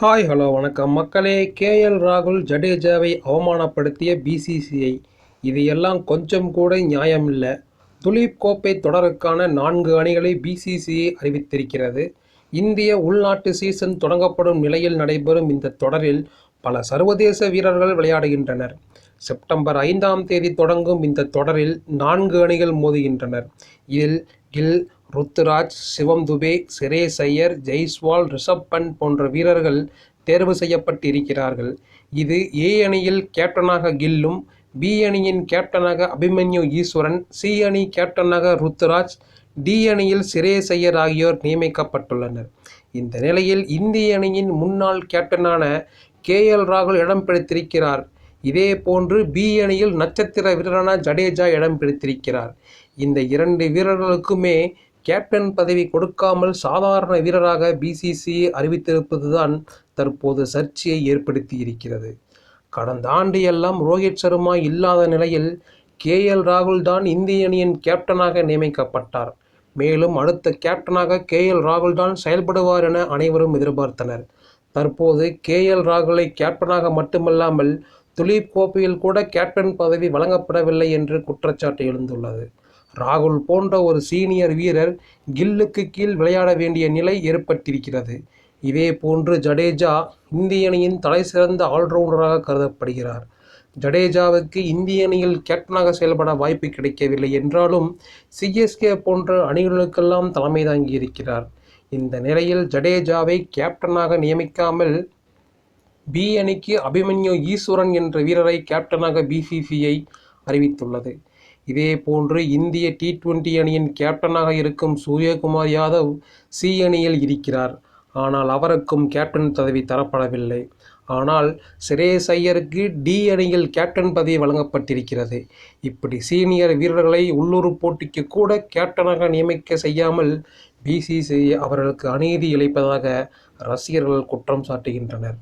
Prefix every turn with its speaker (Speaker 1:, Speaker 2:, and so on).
Speaker 1: Hi hello வணக்கம் மக்களே. ராகுல் ஜடேஜாவை அவமானப்படுத்திய பிசிசிஐ, இது எல்லாம் கொஞ்சம் கூட நியாயமில்ல. துலீப் கோப்பை தொடருக்கான 4 அணிகளை பிசிசிஐ அறிவித்திருக்கிறது. இந்திய உள்நாட்டு சீசன் தொடங்கப்படும் நிலையில் நடைபெறும் இந்த தொடரில் பல சர்வதேச வீரர்கள் விளையாடுகின்றனர். செப்டம்பர் 5ஆம் தேதி தொடங்கும் இந்த தொடரில் 4 அணிகள் மோதுகின்றனர். இதில் கில், ருத்துராஜ், சிவம் துபே, சிரேஸ் ஐயர், ஜெய்ஸ்வால், ரிஷப் பண்ட் போன்ற வீரர்கள் தேர்வு செய்யப்பட்டிருக்கிறார்கள். இது ஏ அணியில் கேப்டனாக கில்லும், பி அணியின் கேப்டனாக அபிமன்யு ஈஸ்வரன், சி அணி கேப்டனாக ருத்துராஜ், டி அணியில் சிரேஸ் ஐயர் ஆகியோர் நியமிக்கப்பட்டுள்ளனர். இந்த நிலையில் இந்திய அணியின் முன்னாள் கேப்டனான ராகுல் இடம் பிடித்திருக்கிறார். இதே போன்று பி அணியில் நட்சத்திர வீரரான ஜடேஜா இடம் பிடித்திருக்கிறார். இந்த 2 வீரர்களுக்குமே கேப்டன் பதவி கொடுக்காமல் சாதாரண வீரராக பிசிசிஐ அறிவித்திருப்பதுதான் தற்போது சர்ச்சையை ஏற்படுத்தி இருக்கிறது. கடந்த ஆண்டு எல்லாம் ரோஹித் சர்மா இல்லாத நிலையில் ராகுல் தான் இந்திய அணியின் கேப்டனாக நியமிக்கப்பட்டார். மேலும் அடுத்த கேப்டனாக ராகுல் தான் செயல்படுவார் என அனைவரும் எதிர்பார்த்தனர். தற்போது ராகுலை கேப்டனாக மட்டுமல்லாமல் துலீப் கோப்பையில் கூட கேப்டன் பதவி வழங்கப்படவில்லை என்று குற்றச்சாட்டு எழுந்துள்ளது. ராகுல் போன்ற ஒரு சீனியர் வீரர் கில்லுக்கு கீழ் விளையாட வேண்டிய நிலை ஏற்பட்டிருக்கிறது. இதே போன்று ஜடேஜா இந்திய அணியின் தலைசிறந்த ஆல்ரவுண்டராக கருதப்படுகிறார். ஜடேஜாவுக்கு இந்திய அணியில் கேப்டனாக செயல்பட வாய்ப்பு கிடைக்கவில்லை என்றாலும் சிஎஸ்கே போன்ற அணிகளுக்கெல்லாம் தலைமை தாங்கியிருக்கிறார். இந்த நிலையில் ஜடேஜாவை கேப்டனாக நியமிக்காமல் பி அணிக்கு அபிமன்யு ஈஸ்வரன் என்ற வீரரை கேப்டனாக பிசிசிஐ அறிவித்துள்ளது. இதே போன்று இந்திய T20 அணியின் கேப்டனாக இருக்கும் சூரியகுமார் யாதவ் சி அணியில் இருக்கிறார். ஆனால் அவருக்கும் கேப்டன் பதவி தரப்படவில்லை. ஆனால் சிரேஸ் ஐயருக்கு டி அணியில் கேப்டன் பதவி வழங்கப்பட்டிருக்கிறது. இப்படி சீனியர் வீரர்களை உள்ளூர் போட்டிக்கு கூட கேப்டனாக நியமிக்க செய்யாமல் பிசிசிஐ அவர்களுக்கு அநீதி இழைப்பதாக ரசிகர்கள் குற்றம் சாட்டுகின்றனர்.